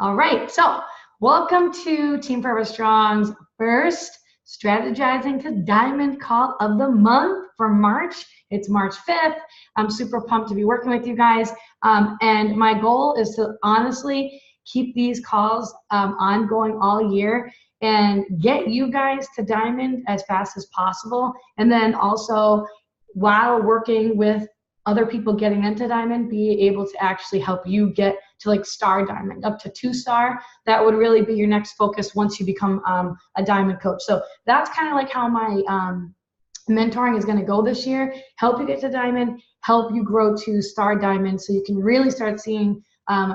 All right, so welcome to Team Forever Strong's first Strategizing to Diamond call of the month for March. It's March 5th. I'm super pumped to be working with you guys. And my goal is to honestly keep these calls ongoing all year and get you guys to Diamond as fast as possible. And then also, while working with other people getting into Diamond, be able to actually help you get to like Star Diamond, up to 2-star. That would really be your next focus once you become a Diamond coach. So that's kind of like how my mentoring is going to go this year. Help you get to Diamond, help you grow to Star Diamond so you can really start seeing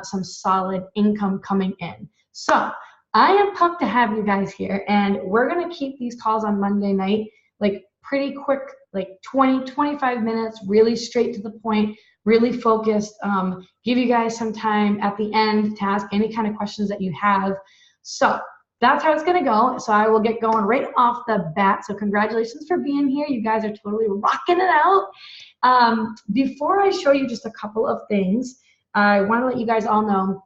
some solid income coming in. So I am pumped to have you guys here, and we're going to keep these calls on Monday night like pretty quick, like 20-25 minutes, really straight to the point, really focused. Give you guys some time at the end to ask any kind of questions that you have. So that's how it's going to go. So I will get going right off the bat. So congratulations for being here. You guys are totally rocking it out. Before I show you just a couple of things, I want to let you guys all know.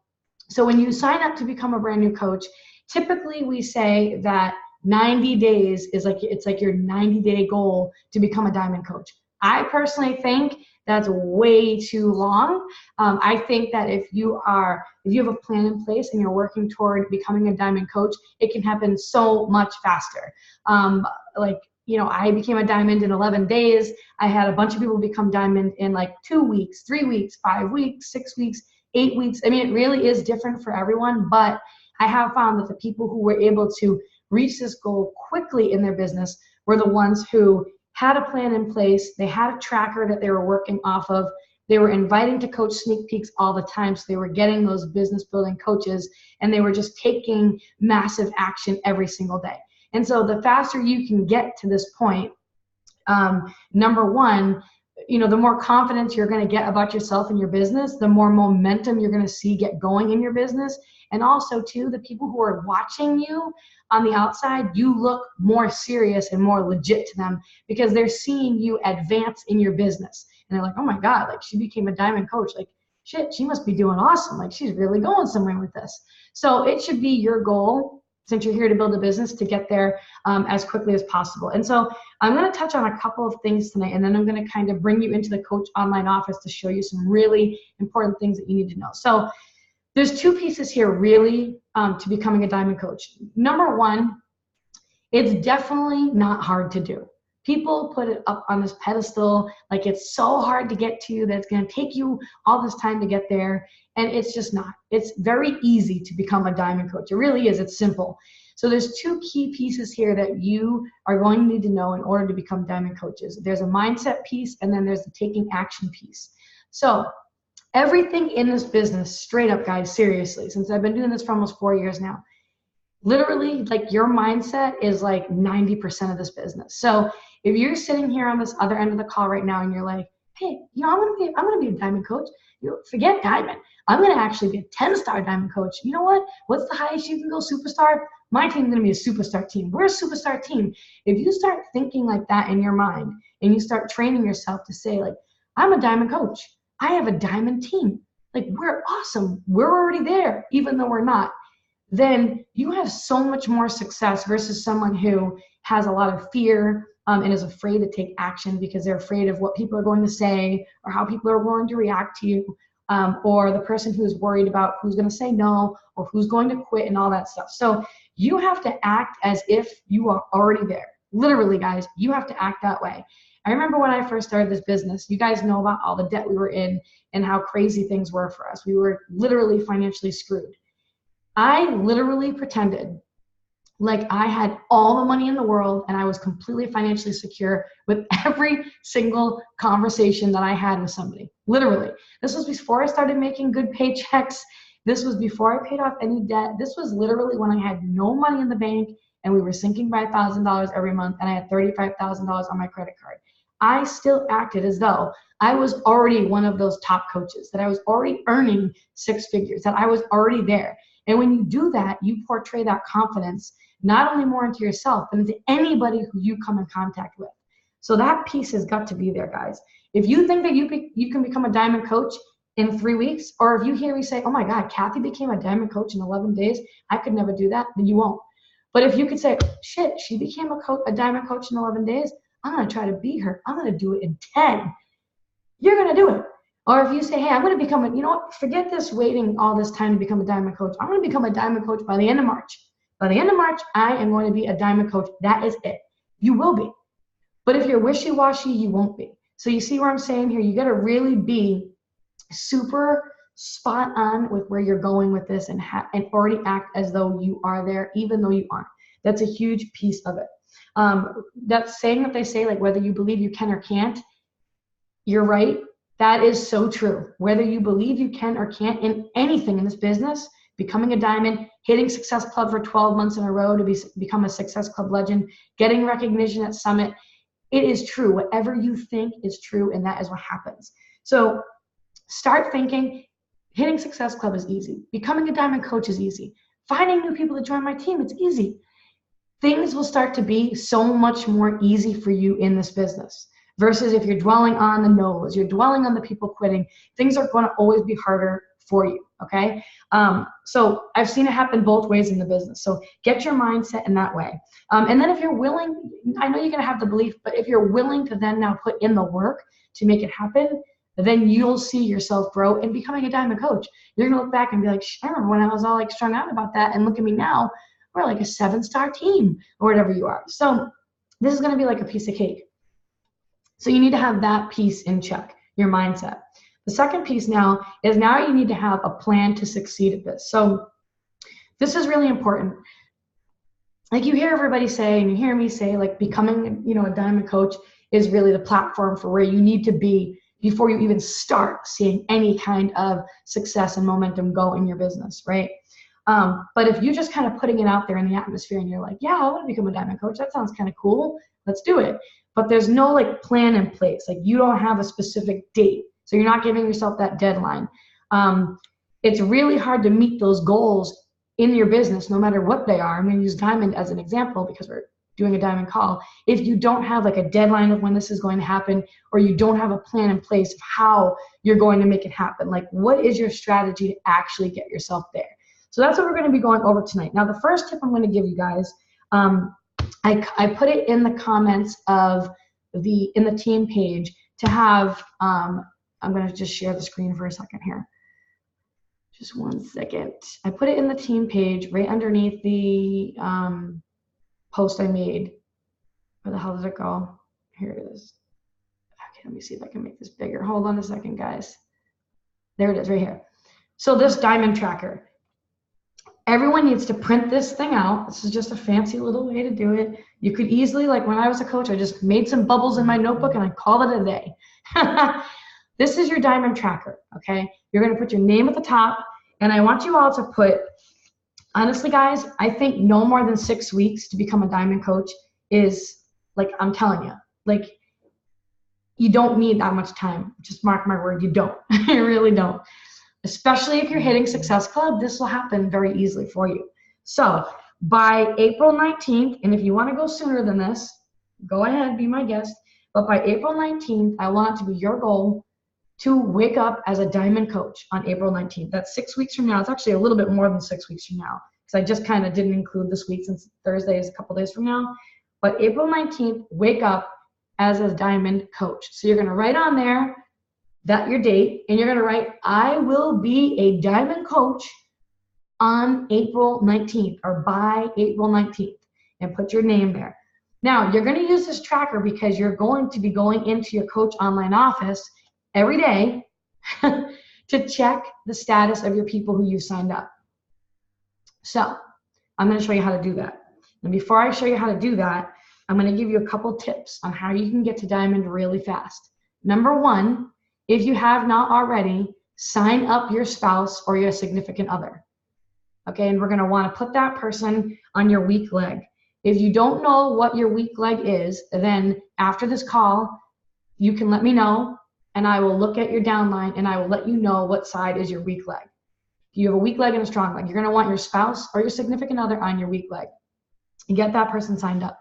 So when you sign up to become a brand new coach, typically we say that 90 days is like, it's like your 90-day goal to become a Diamond coach. I personally think that's way too long. I think that if you have a plan in place and you're working toward becoming a Diamond coach, it can happen so much faster. I became a Diamond in 11 days. I had a bunch of people become Diamond in like 2 weeks, 3 weeks, 5 weeks, 6 weeks, 8 weeks. I mean, it really is different for everyone, but I have found that the people who were able to reach this goal quickly in their business were the ones who had a plan in place. They had a tracker that they were working off of. They were inviting to coach sneak peeks all the time. So they were getting those business building coaches, and they were just taking massive action every single day. And so the faster you can get to this point, number one, the more confidence you're going to get about yourself and your business, the more momentum you're going to see get going in your business. And also, too, the people who are watching you on the outside, you look more serious and more legit to them because they're seeing you advance in your business. And they're like, oh my God, like she became a Diamond coach. Like, shit, she must be doing awesome. Like, she's really going somewhere with this. So it should be your goal, since you're here to build a business, to get there as quickly as possible. And so I'm going to touch on a couple of things tonight, and then I'm going to kind of bring you into the Coach Online office to show you some really important things that you need to know. So there's two pieces here really to becoming a Diamond coach. Number one, it's definitely not hard to do. People put it up on this pedestal like it's so hard to get to, that it's going to take you all this time to get there, and it's just not. It's very easy to become a Diamond coach. It really is. It's simple. So there's two key pieces here that you are going to need to know in order to become Diamond coaches. There's a mindset piece, and then there's the taking action piece. So everything in this business, straight up, guys, seriously, since I've been doing this for almost 4 years now, literally, like, your mindset is like 90% of this business. So if you're sitting here on this other end of the call right now and you're like, hey, I'm gonna be a Diamond coach, forget Diamond. I'm gonna actually be a 10-star Diamond coach. You know what? What's the highest you can go? Superstar? My team's gonna be a superstar team. We're a superstar team. If you start thinking like that in your mind and you start training yourself to say, like, I'm a Diamond coach, I have a Diamond team, like, we're awesome, we're already there, even though we're not, then you have so much more success versus someone who has a lot of fear and is afraid to take action because they're afraid of what people are going to say or how people are going to react to you, or the person who's worried about who's going to say no or who's going to quit and all that stuff. So you have to act as if you are already there. Literally, guys, you have to act that way. I remember when I first started this business, you guys know about all the debt we were in and how crazy things were for us. We were literally financially screwed. I literally pretended like I had all the money in the world and I was completely financially secure with every single conversation that I had with somebody. Literally. This was before I started making good paychecks. This was before I paid off any debt. This was literally when I had no money in the bank and we were sinking by $1,000 every month and I had $35,000 on my credit card. I still acted as though I was already one of those top coaches, that I was already earning 6 figures, that I was already there. And when you do that, you portray that confidence not only more into yourself, but into anybody who you come in contact with. So that piece has got to be there, guys. If you think that you can become a Diamond coach, in 3 weeks, or if you hear me say, oh my God, Kathy became a diamond coach in 11 days, I could never do that, then you won't. But if you could say, shit, she became a diamond coach in 11 days, I'm going to try to be her. I'm going to do it in 10. You're going to do it. Or if you say, hey, I'm going to become you know what, forget this waiting all this time to become a diamond coach. I'm going to become a diamond coach by the end of March. By the end of March, I am going to be a diamond coach. That is it. You will be. But if you're wishy-washy, you won't be. So you see what I'm saying here? You got to really be super spot on with where you're going with this and already act as though you are there, even though you aren't. That's a huge piece of it. That saying that they say, like, whether you believe you can or can't, you're right. That is so true. Whether you believe you can or can't in anything in this business, becoming a diamond, hitting Success Club for 12 months in a row to become a Success Club legend, getting recognition at Summit, it is true. Whatever you think is true, and that is what happens. So start thinking, hitting Success Club is easy. Becoming a diamond coach is easy. Finding new people to join my team, it's easy. Things will start to be so much more easy for you in this business. Versus if you're dwelling on the no's, you're dwelling on the people quitting, things are going to always be harder for you, okay? So I've seen it happen both ways in the business. So get your mindset in that way. And then if you're willing, I know you're going to have the belief, but if you're willing to then now put in the work to make it happen, then you'll see yourself grow in becoming a diamond coach. You're going to look back and be like, I remember when I was all like strung out about that, and look at me now, we're like a 7-star team or whatever you are. So this is going to be like a piece of cake. So you need to have that piece in check, your mindset. The second piece now is you need to have a plan to succeed at this. So this is really important. Like you hear everybody say, and you hear me say, like becoming, a diamond coach is really the platform for where you need to be before you even start seeing any kind of success and momentum go in your business, right? But if you're just kind of putting it out there in the atmosphere and you're like, yeah, I want to become a diamond coach. That sounds kind of cool. Let's do it. But there's no like plan in place. Like you don't have a specific date. So you're not giving yourself that deadline. It's really hard to meet those goals in your business, no matter what they are. I'm going to use diamond as an example because we're doing a diamond call. If you don't have like a deadline of when this is going to happen, or you don't have a plan in place of how you're going to make it happen, like what is your strategy to actually get yourself there? So that's what we're going to be going over tonight. Now, the first tip I'm going to give you guys, I put it in the comments of in the team page to have, I'm going to just share the screen for a second here. Just 1 second. I put it in the team page right underneath the post I made. Where the hell did it go? Here it is. Okay, let me see if I can make this bigger. Hold on a second, guys. There it is right here. So this diamond tracker. Everyone needs to print this thing out. This is just a fancy little way to do it. You could easily, like when I was a coach, I just made some bubbles in my notebook and I called it a day. This is your diamond tracker, okay? You're gonna put your name at the top, and I want you all to put, honestly guys, I think no more than 6 weeks to become a diamond coach is, like, I'm telling you, like, you don't need that much time. Just mark my word, you don't. You really don't. Especially if you're hitting Success Club, this will happen very easily for you. So by April 19th, and if you want to go sooner than this, go ahead, be my guest. But by April 19th, I want it to be your goal to wake up as a diamond coach on April 19th. That's 6 weeks from now. It's actually a little bit more than 6 weeks from now, because I just kind of didn't include this week since Thursday is a couple days from now. But April 19th, wake up as a diamond coach. So you're going to write on there that your date, and you're going to write, I will be a diamond coach on April 19th or by April 19th, and put your name there. Now, you're going to use this tracker because you're going to be going into your coach online office every day to check the status of your people who you signed up. So I'm going to show you how to do that. And before I show you how to do that, I'm going to give you a couple tips on how you can get to diamond really fast. Number one, if you have not already, sign up your spouse or your significant other. Okay, and we're going to want to put that person on your weak leg. If you don't know what your weak leg is, then after this call, you can let me know, and I will look at your downline and I will let you know what side is your weak leg. If you have a weak leg and a strong leg, you're going to want your spouse or your significant other on your weak leg. And get that person signed up.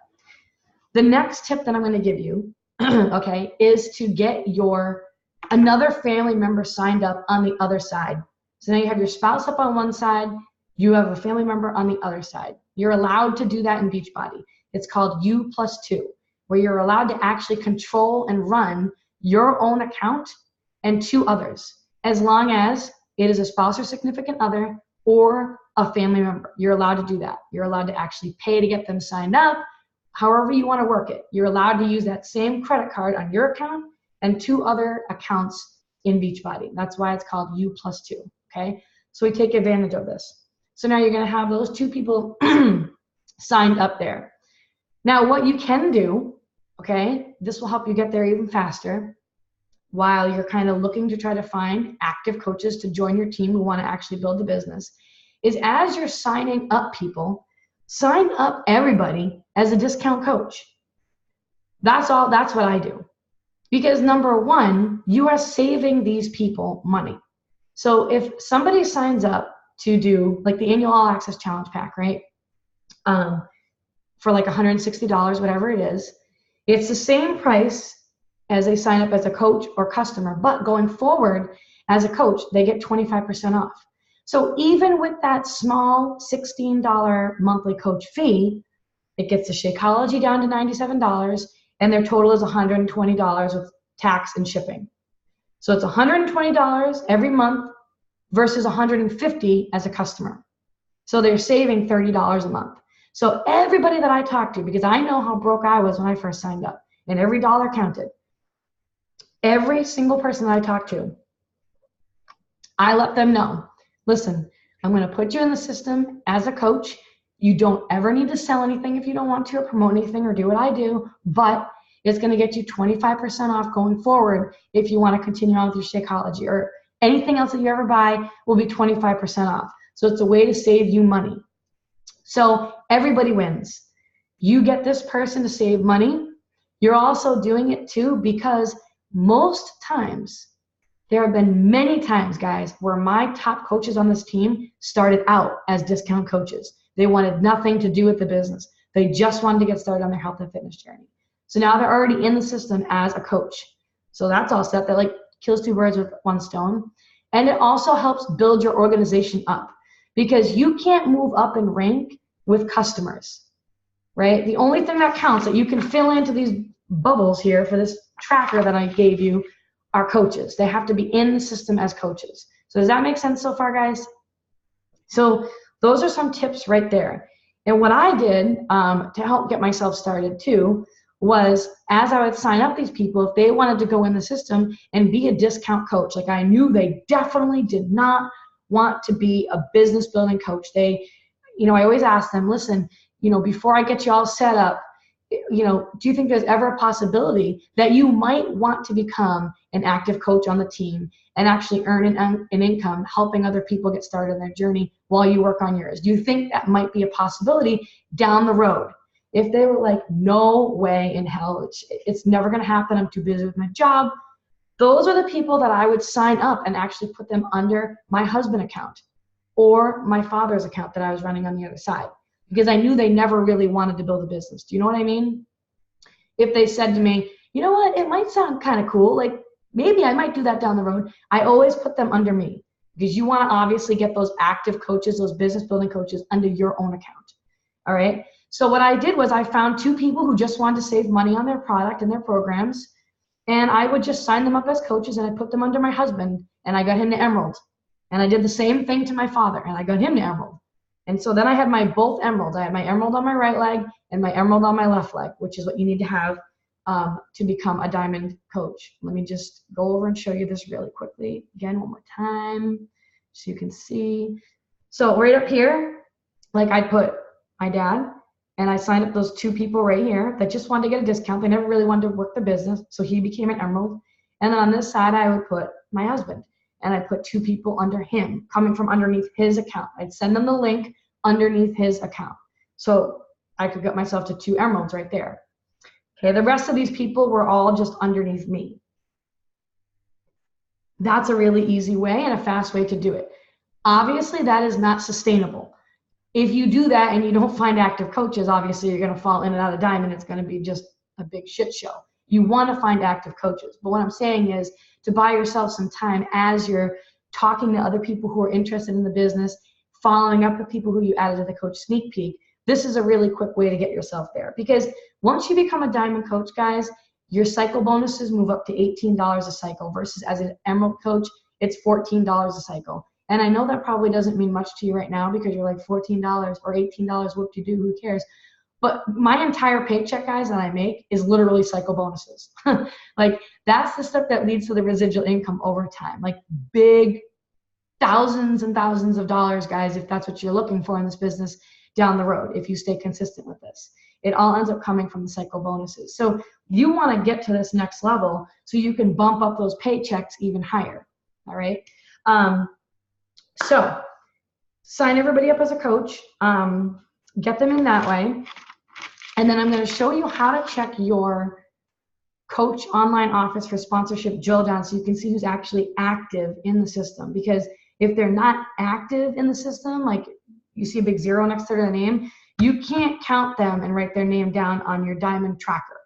The next tip that I'm going to give you, okay, is to get your another family member signed up on the other side. So now you have your spouse up on one side, you have a family member on the other side. You're allowed to do that in Beachbody. It's called U+2, where you're allowed to actually control and run your own account and 2 others, as long as it is a spouse or significant other or a family member. You're allowed to do that. You're allowed to actually pay to get them signed up, however you want to work it. You're allowed to use that same credit card on your account and 2 other accounts in Beachbody. That's why it's called U+2, okay? So we take advantage of this. So now you're going to have those 2 people signed up there. Now what you can do, okay, this will help you get there even faster while you're kind of looking to try to find active coaches to join your team who want to actually build the business, is as you're signing up people, sign up everybody as a discount coach. That's what I do. Because number one, you are saving these people money. So if somebody signs up to do like the annual all access challenge pack, right? For like $160, whatever it is, it's the same price as they sign up as a coach or customer, but going forward as a coach, they get 25% off. So even with that small $16 monthly coach fee, it gets the Shakeology down to $97, and their total is $120 with tax and shipping. So it's $120 every month versus $150 as a customer. So they're saving $30 a month. So everybody that I talk to, because I know how broke I was when I first signed up, and every dollar counted. Every single person that I talk to, I let them know, listen, I'm going to put you in the system as a coach. You don't ever need to sell anything if you don't want to, or promote anything, or do what I do, but it's going to get you 25% off going forward if you want to continue on with your Shakeology, or anything else that you ever buy will be 25% off. So it's a way to save you money. So everybody wins. You get this person to save money. You're also doing it too because most times, there have been many times, guys, where my top coaches on this team started out as discount coaches. They wanted nothing to do with the business. They just wanted to get started on their health and fitness journey. So now they're already in the system as a coach. So that's all set. That like kills 2 birds with 1 stone. And it also helps build your organization up, because you can't move up in rank with customers, right? The only thing that counts that you can fill into these bubbles here for this tracker that I gave you are coaches. They have to be in the system as coaches. So does that make sense so far, guys? So those are some tips right there. And what I did to help get myself started too was, as I would sign up these people, if they wanted to go in the system and be a discount coach, like I knew they definitely did not want to be a business building coach. They, I always ask them, listen, before I get you all set up, do you think there's ever a possibility that you might want to become an active coach on the team and actually earn an income helping other people get started in their journey while you work on yours? Do you think that might be a possibility down the road? If they were like, no way in hell, it's never going to happen, I'm too busy with my job, those are the people that I would sign up and actually put them under my husband account or my father's account that I was running on the other side, because I knew they never really wanted to build a business. Do you know what I mean? If they said to me, you know what, it might sound kind of cool, like maybe I might do that down the road, I always put them under me, because you want to obviously get those active coaches, those business building coaches under your own account. All right. So what I did was I found 2 people who just wanted to save money on their product and their programs, and I would just sign them up as coaches, and I put them under my husband, and I got him to Emerald. And I did the same thing to my father, and I got him to Emerald. And so then I had my both emeralds. I had my emerald on my right leg and my emerald on my left leg, which is what you need to have to become a diamond coach. Let me just go over and show you this really quickly again one more time so you can see. So right up here, like I put my dad, and I signed up those 2 people right here that just wanted to get a discount. They never really wanted to work the business, so he became an emerald. And then on this side, I would put my husband, and I put 2 people under him, coming from underneath his account. I'd send them the link underneath his account. So I could get myself to 2 emeralds right there. Okay, the rest of these people were all just underneath me. That's a really easy way and a fast way to do it. Obviously, that is not sustainable. If you do that and you don't find active coaches, obviously you're going to fall in and out of diamond. It's going to be just a big shit show. You want to find active coaches. But what I'm saying is, to buy yourself some time as you're talking to other people who are interested in the business, following up with people who you added to the coach sneak peek. This is a really quick way to get yourself there, because once you become a diamond coach, guys, your cycle bonuses move up to $18 a cycle versus as an emerald coach, it's $14 a cycle. And I know that probably doesn't mean much to you right now because you're like $14 or $18, whoop-de-doo, who cares? But my entire paycheck, guys, that I make is literally cycle bonuses. Like, that's the stuff that leads to the residual income over time. Like, big thousands and thousands of dollars, guys, if that's what you're looking for in this business down the road, if you stay consistent with this. It all ends up coming from the cycle bonuses. So you want to get to this next level so you can bump up those paychecks even higher, all right? So sign everybody up as a coach, get them in that way. And then I'm going to show you how to check your coach online office for sponsorship drill down so you can see who's actually active in the system. Because if they're not active in the system, like you see a big 0 next to their name, you can't count them and write their name down on your diamond tracker.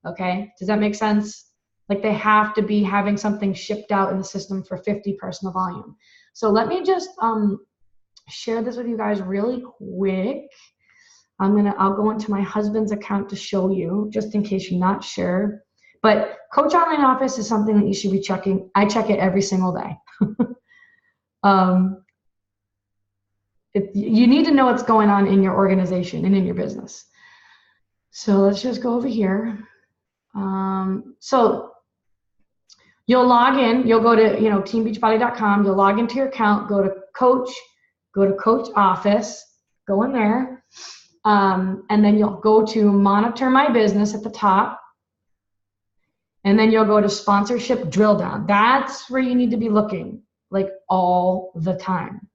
Okay? Does that make sense? Like, they have to be having something shipped out in the system for 50 personal volume. So let me just share this with you guys really quick. I'll go into my husband's account to show you, just in case you're not sure. But Coach Online Office is something that you should be checking. I check it every single day. You need to know what's going on in your organization and in your business. So let's just go over here. So you'll log in. You'll go to teambeachbody.com. You'll log into your account. Go to Coach Office. Go in there. And then you'll go to Monitor My Business at the top. And then you'll go to Sponsorship Drill Down. That's where you need to be looking, like, all the time.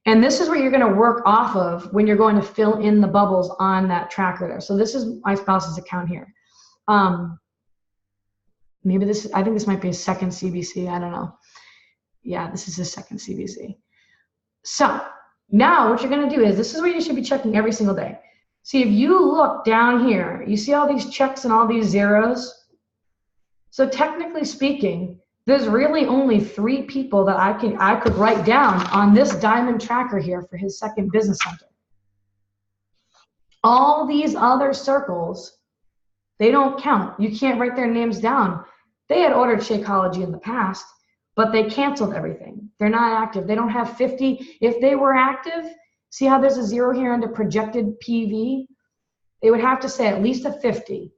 And this is where you're going to work off of when you're going to fill in the bubbles on that tracker there. So this is my spouse's account here. Maybe I think this might be a second CBC. I don't know. Yeah, this is his second CBC. So now what you're going to do is, this is where you should be checking every single day. See, if you look down here, you see all these checks and all these zeros? So technically speaking, there's really only 3 people that I could write down on this diamond tracker here for his second business center. All these other circles, they don't count. You can't write their names down. They had ordered Shakeology in the past, but they canceled everything. They're not active. They don't have 50. If they were active, see how there's a 0 here under projected PV? They would have to say at least a 50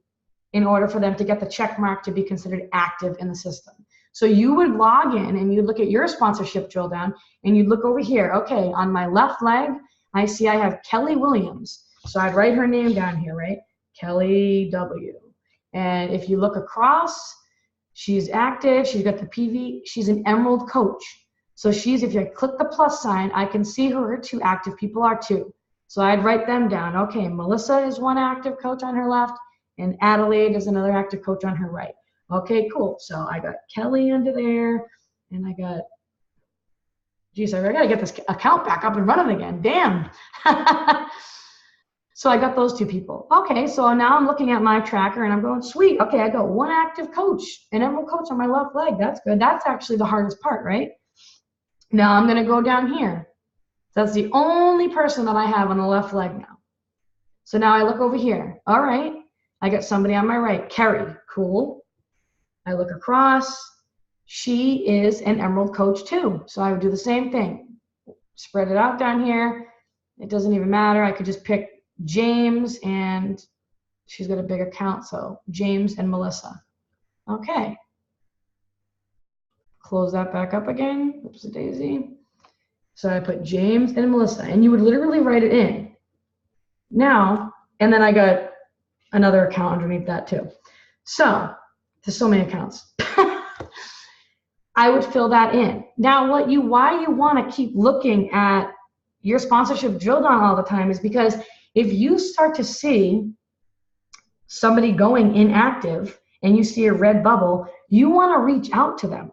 in order for them to get the check mark to be considered active in the system. So you would log in and you look at your sponsorship drill down and you look over here. Okay, on my left leg, I see I have Kelly Williams. So I'd write her name down here, right? Kelly W. And if you look across, she's active. She's got the PV. She's an emerald coach. So if you click the plus sign, I can see who her 2 active people are too. So I'd write them down. Okay, Melissa is one active coach on her left, and Adelaide is another active coach on her right. Okay, cool. So I got Kelly under there, and I got, geez, I gotta get this account back up and running again. Damn. So I got those 2 people. Okay, so now I'm looking at my tracker and I'm going, sweet. Okay, I got 1 active coach, an emerald coach on my left leg. That's good. That's actually the hardest part, right? Now I'm gonna go down here. That's the only person that I have on the left leg now. So now I look over here. All right, I got somebody on my right, Carrie. Cool. I look across. She is an emerald coach too. So I would do the same thing. Spread it out down here. It doesn't even matter. I could just pick James, and she's got a big account, so James and Melissa. Okay. Close that back up again. Oops, a daisy. So I put James and Melissa, and you would literally write it in. Now, and then I got another account underneath that too. So there's so many accounts. I would fill that in. Now, why you want to keep looking at your sponsorship drill down all the time is because if you start to see somebody going inactive and you see a red bubble, you want to reach out to them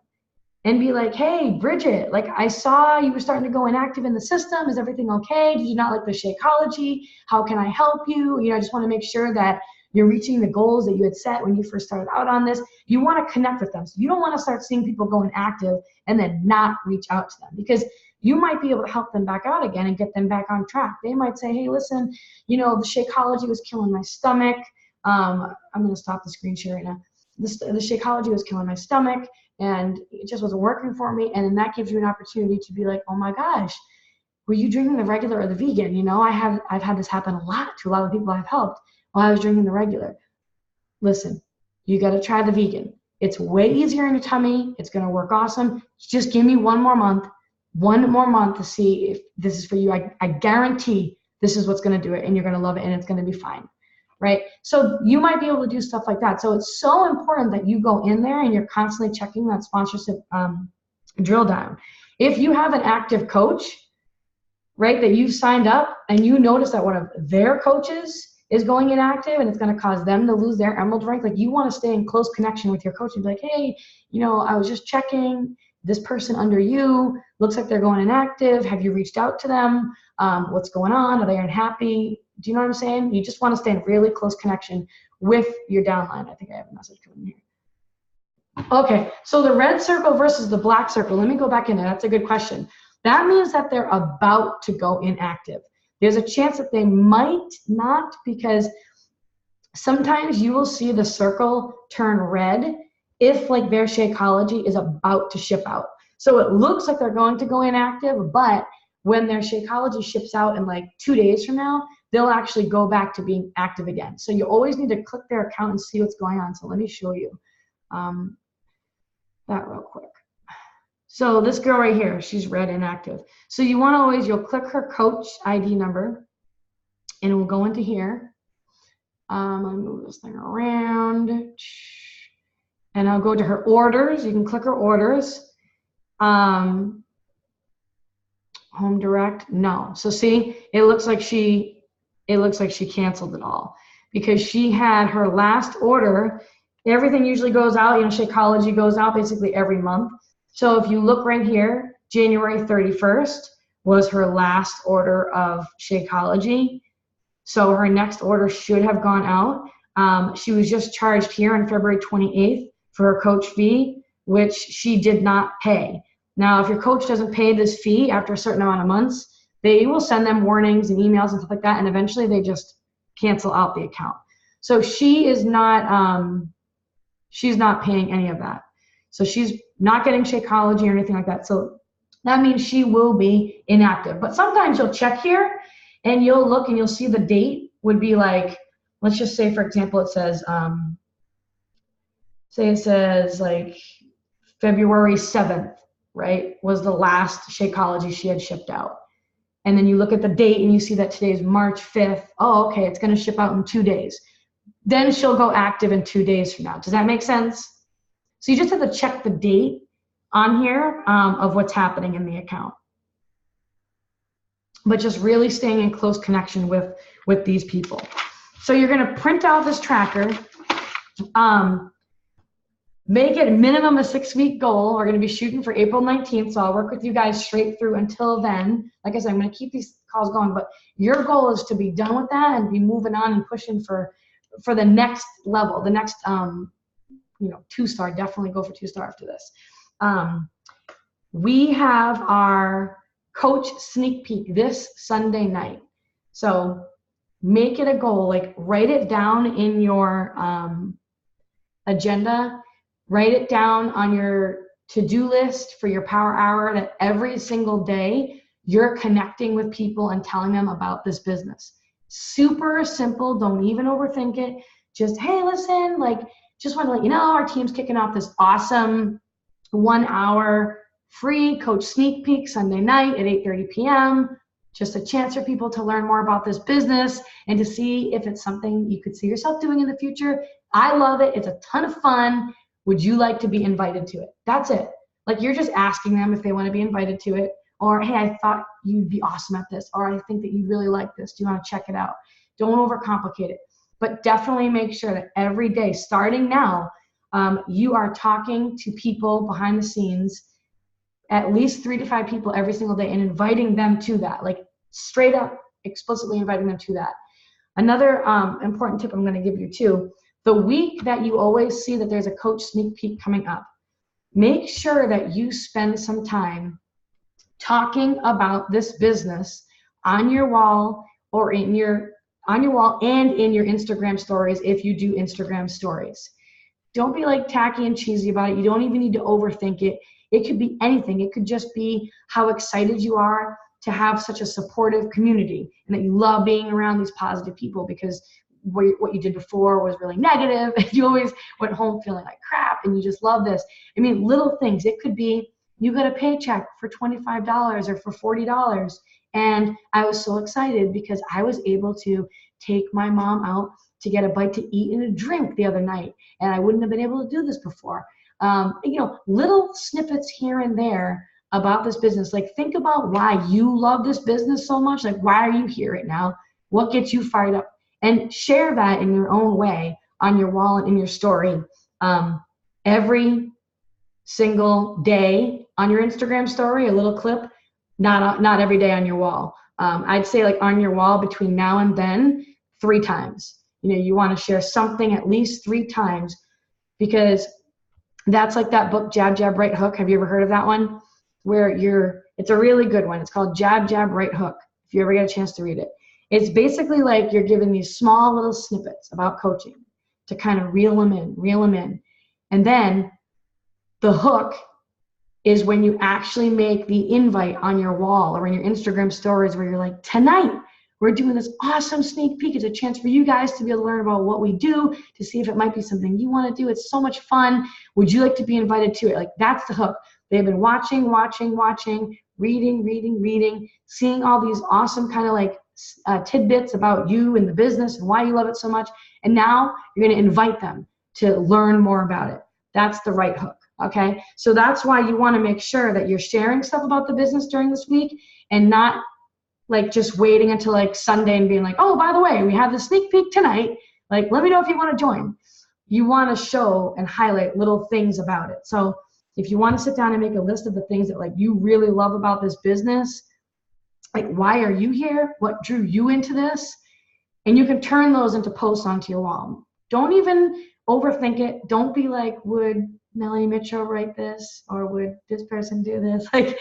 and be like, hey, Bridget, like, I saw you were starting to go inactive in the system. Is everything okay? Did you not like the Shakeology? How can I help you? I just want to make sure that you're reaching the goals that you had set when you first started out on this. You want to connect with them. So you don't want to start seeing people go inactive and then not reach out to them, because you might be able to help them back out again and get them back on track. They might say, hey, listen, the Shakeology was killing my stomach. I'm going to stop the screen share right now. The Shakeology was killing my stomach, and it just wasn't working for me. And then that gives you an opportunity to be like, oh my gosh, were you drinking the regular or the vegan? I've had this happen a lot to a lot of people I've helped while I was drinking the regular. Listen, you got to try the vegan. It's way easier in your tummy. It's going to work awesome. Just give me one more month to see if this is for you. I guarantee this is what's going to do it, and you're going to love it, and it's going to be fine, right? So you might be able to do stuff like that. So it's so important that you go in there and you're constantly checking that sponsorship drill down. If you have an active coach, right, that you've signed up, and you notice that one of their coaches is going inactive and it's going to cause them to lose their emerald rank, like, you want to stay in close connection with your coach and be like, hey, I was just checking, this person under you looks like they're going inactive. Have you reached out to them? What's going on? Are they unhappy? Do you know what I'm saying? You just want to stay in really close connection with your downline. I think I have a message coming here. Okay, so the red circle versus the black circle. Let me go back in there. That's a good question. That means that they're about to go inactive. There's a chance that they might not, because sometimes you will see the circle turn red if their Shakeology is about to ship out. So it looks like they're going to go inactive, but when their Shakeology ships out in 2 days from now, they'll actually go back to being active again. So you always need to click their account and see what's going on. So let me show you that real quick. So this girl right here, she's red inactive. So you want to you'll click her coach ID number, and we'll go into here. I'll move this thing around, and I'll go to her orders. You can click her orders. Home direct, no. So see, it looks like she canceled it all, because she had her last order. Everything usually goes out, Shakeology goes out basically every month. So if you look right here, January 31st was her last order of Shakeology. So her next order should have gone out. She was just charged here on February 28th for her coach fee, which she did not pay. Now, if your coach doesn't pay this fee after a certain amount of months, they will send them warnings and emails and stuff like that, and eventually they just cancel out the account. So she is not, she's not paying any of that. So she's not getting Shakeology or anything like that. So that means she will be inactive. But sometimes you'll check here and you'll look and you'll see the date would be let's just say, for example, it says, February 7th, right, was the last Shakeology she had shipped out. And then you look at the date and you see that today's March 5th. Oh, okay, it's going to ship out in 2 days. Then she'll go active in 2 days from now. Does that make sense? So you just have to check the date on here of what's happening in the account. But just really staying in close connection with these people. So you're going to print out this tracker. Make it a minimum a 6-week goal. We're going to be shooting for April 19th, so I'll work with you guys straight through until then. Like I said, I'm going to keep these calls going, but your goal is to be done with that and be moving on and pushing for the next level, the next 2-star. Definitely go for 2-star after this. We have our coach sneak peek this Sunday night. So make it a goal, write it down in your agenda, write it down on your to-do list for your power hour, that every single day you're connecting with people and telling them about this business. Super simple. Don't even overthink it. Just, hey, listen, just want to let you know our team's kicking off this awesome 1-hour free coach sneak peek Sunday night at 8:30 p.m. Just a chance for people to learn more about this business and to see if it's something you could see yourself doing in the future. I love it. It's a ton of fun. Would you like to be invited to it? That's it. You're just asking them if they want to be invited to it. Or, hey, I thought you'd be awesome at this. Or I think that you'd really like this. Do you want to check it out? Don't overcomplicate it. But definitely make sure that every day, starting now, you are talking to people behind the scenes, at least 3 to 5 people every single day, and inviting them to that. Straight up, explicitly inviting them to that. Another important tip I'm going to give you too, the week that you always see that there's a coach sneak peek coming up, make sure that you spend some time talking about this business on your wall or in your on your wall and in your Instagram stories if you do Instagram stories. Don't be like tacky and cheesy about it. You don't even need to overthink it. It could be anything. It could just be how excited you are to have such a supportive community and that you love being around these positive people, because what you did before was really negative and you always went home feeling like crap and you just love this. I mean, little things. It could be you got a paycheck for $25 or for $40. And I was so excited because I was able to take my mom out to get a bite to eat and a drink the other night. And I wouldn't have been able to do this before. Little snippets here and there about this business. Like, think about why you love this business so much. Like, why are you here right now? What gets you fired up? And share that in your own way on your wall and in your story. Every single day on your Instagram story, a little clip, not every day on your wall. I'd say like on your wall between now and then, 3 times. You want to share something at least 3 times, because that's like that book, Jab, Jab, Right Hook. Have you ever heard of that one? It's a really good one. It's called Jab, Jab, Right Hook. If you ever get a chance to read it. It's basically like you're given these small little snippets about coaching to kind of reel them in. And then the hook is when you actually make the invite on your wall or in your Instagram stories where you're like, tonight, we're doing this awesome sneak peek. It's a chance for you guys to be able to learn about what we do, to see if it might be something you want to do. It's so much fun. Would you like to be invited to it? Like, that's the hook. They've been watching, reading, seeing all these awesome kind of like tidbits about you and the business and why you love it so much. And now you're going to invite them to learn more about it. That's the right hook. Okay. So that's why you want to make sure that you're sharing stuff about the business during this week and not like just waiting until like Sunday and being like, oh, by the way, we have the sneak peek tonight. Like, let me know if you want to join. You want to show and highlight little things about it. So if you want to sit down and make a list of the things that like you really love about this business, like, why are you here? What drew you into this? And you can turn those into posts onto your wall. Don't even overthink it. Don't be like, would Melanie Mitchell write this? Or would this person do this? Like,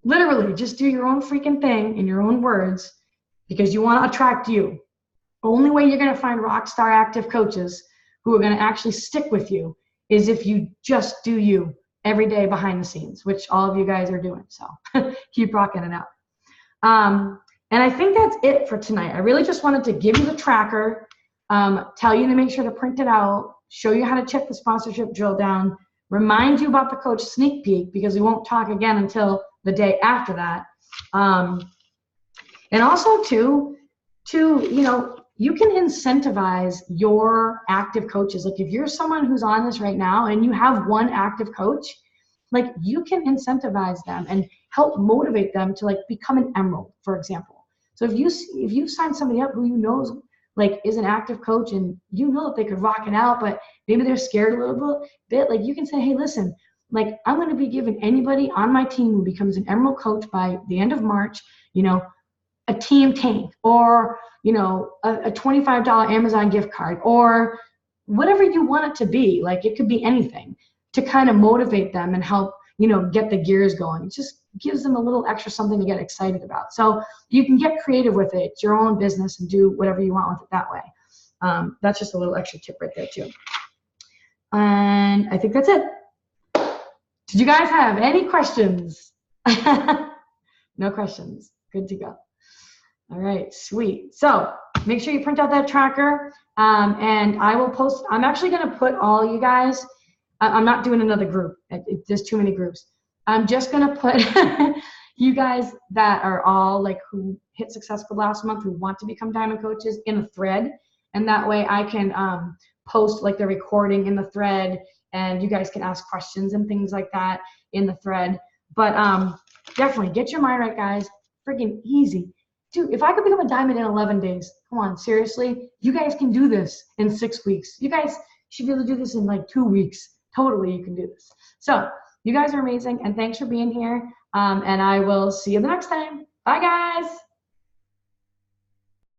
literally, just do your own freaking thing in your own words, because you want to attract you. Only way you're going to find rock star active coaches who are going to actually stick with you is if you just do you every day behind the scenes, which all of you guys are doing. So keep rocking it out. And I think that's it for tonight. I really just wanted to give you the tracker, tell you to make sure to print it out, show you how to check the sponsorship drill down, remind you about the coach sneak peek, because we won't talk again until the day after that. And also too, you can incentivize your active coaches. Like, if you're someone who's on this right now and you have one active coach, like, you can incentivize them and help motivate them to like become an emerald, for example. So if you sign somebody up who you know like is an active coach and you know that they could rock it out, but maybe they're scared a little bit, like, you can say, hey, listen, like, I'm going to be giving anybody on my team who becomes an emerald coach by the end of March, a team tank, or, a $25 Amazon gift card, or whatever you want it to be. Like, it could be anything to kind of motivate them and help, get the gears going. It just gives them a little extra something to get excited about. So you can get creative with it. It's your own business and do whatever you want with it that way. That's just a little extra tip right there too. And I think that's it. Did you guys have any questions? No questions. Good to go. All right, sweet. So make sure you print out that tracker, and I will post. I'm actually going to put all you guys. I'm not doing another group. There's too many groups. I'm just going to put you guys that are all like who hit successful last month, who want to become diamond coaches, in a thread, and that way I can post like the recording in the thread, and you guys can ask questions and things like that in the thread. But definitely get your mind right, guys. Freaking easy. Dude, if I could become a diamond in 11 days, come on, seriously, you guys can do this in 6 weeks. You guys should be able to do this in like 2 weeks. Totally, you can do this. So you guys are amazing, and thanks for being here. And I will see you the next time. Bye, guys.